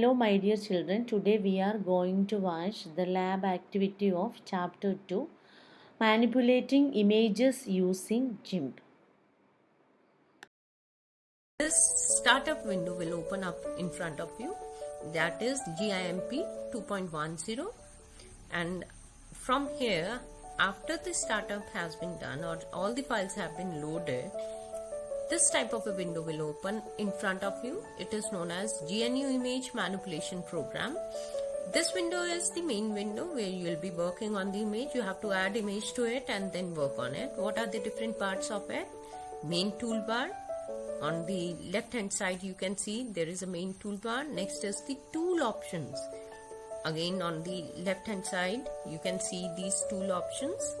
Hello my dear children, today we are going to watch the lab activity of chapter 2, Manipulating Images Using GIMP. This startup window will open up in front of you, that is GIMP 2.10, and from here, after the startup has been done or all the files have been loaded, this type of a window will open in front of you. It is known as GNU Image Manipulation Program. This window is the main window where you will be working on the image. You have to add image to it and then work on it. What are the different parts of it? Main toolbar. On the left hand side you can see there is a main toolbar. Next is the tool options. Again on the left hand side you can see these tool options.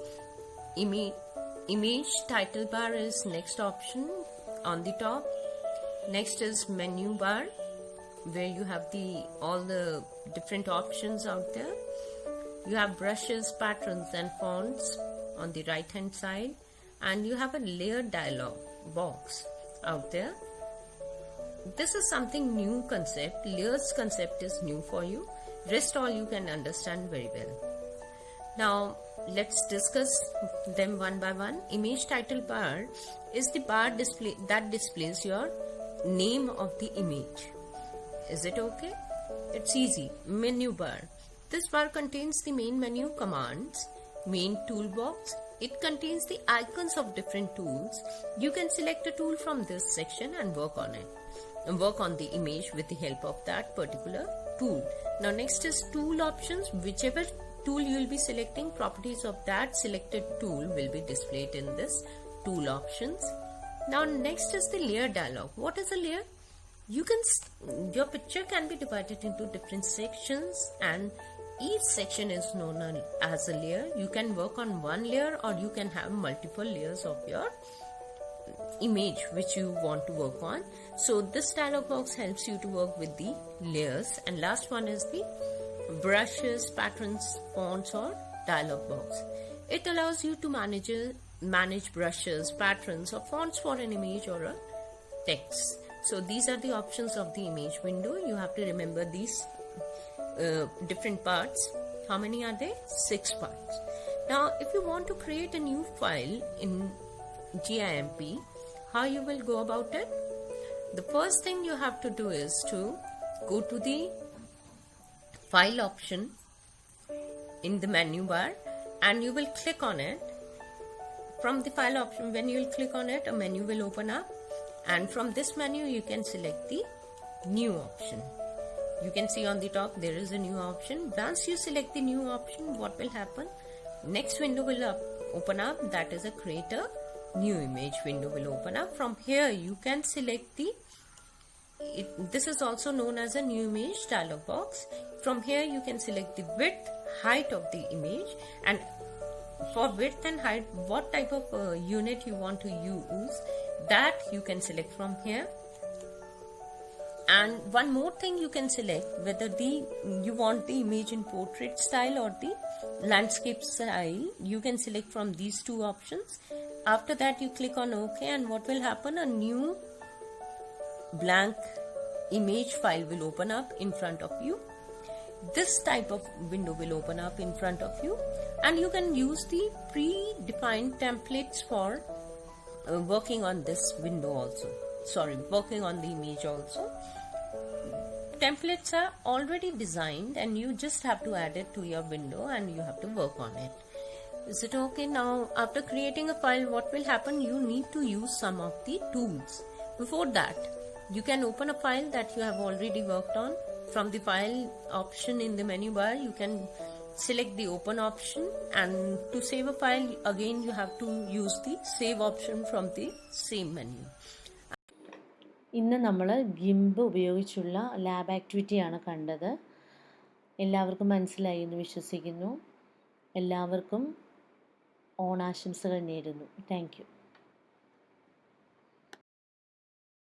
Image title bar is next option on the top. Next is menu bar where you have all the different options out there. You have brushes, patterns and fonts on the right hand side, and you have a layer dialog box out there. This is something new concept. Layers concept is new for you. Rest all you can understand very well. Now let's discuss them one by one. Image title bar is the bar that displays your name of the image. Is it okay? It's easy. Menu bar. This bar contains the main menu commands. Main toolbox. It contains the icons of different tools. You can select a tool from this section and work on it. And work on the image with the help of that particular tool. Now next is tool options. Whichever tool you will be selecting, properties of that selected tool will be displayed in this tool options. Now next is the layer dialog. What is a layer? Your picture can be divided into different sections and each section is known as a layer. You can work on one layer or you can have multiple layers of your image which you want to work on. So this dialog box helps you to work with the layers. And last one is the brushes, patterns, fonts or dialog box. It allows you to manage brushes, patterns or fonts for an image or a text. So these are the options of the image window. You have to remember these different parts. How many are there? 6 parts. Now if you want to create a new file in GIMP, how you will go about it? The first thing you have to do is to go to the file option in the menu bar and you will click on it. From the file option, when you will click on it, a menu will open up, and from this menu you can select the new option. You can see on the top there is a new option. Once you select the new option, what will happen? Next window will open up, that is a create a new image window will open up. From here you can select this is also known as a new image dialog box. From here you can select the width, height of the image, and for width and height what type of unit you want to use, that you can select from here. And one more thing, you can select whether you want the image in portrait style or the landscape style. You can select from these two options. After that you click on OK, and what will happen? A new blank image file will open up in front of you. This type of window will open up in front of you, and you can use the predefined templates for working on this window also. Working on the image also. Templates are already designed and you just have to add it to your window and you have to work on it. Is it okay? Now after creating a file, what will happen? You need to use some of the tools. Before that, you can open a file that you have already worked on. From the file option in the menu bar, you can select the open option, and to save a file, again you have to use the save option from the same menu. ഇന്ന് നമ്മൾ GIMP ഉപയോഗിച്ചുള്ള lab ആക്ടിവിറ്റിയാണ് കണ്ടത്. എല്ലാവർക്കും മനസ്സിലായി എന്ന് വിശ്വസിക്കുന്നു. എല്ലാവർക്കും ഓണാശംസകൾ നേരുന്നു. Thank you.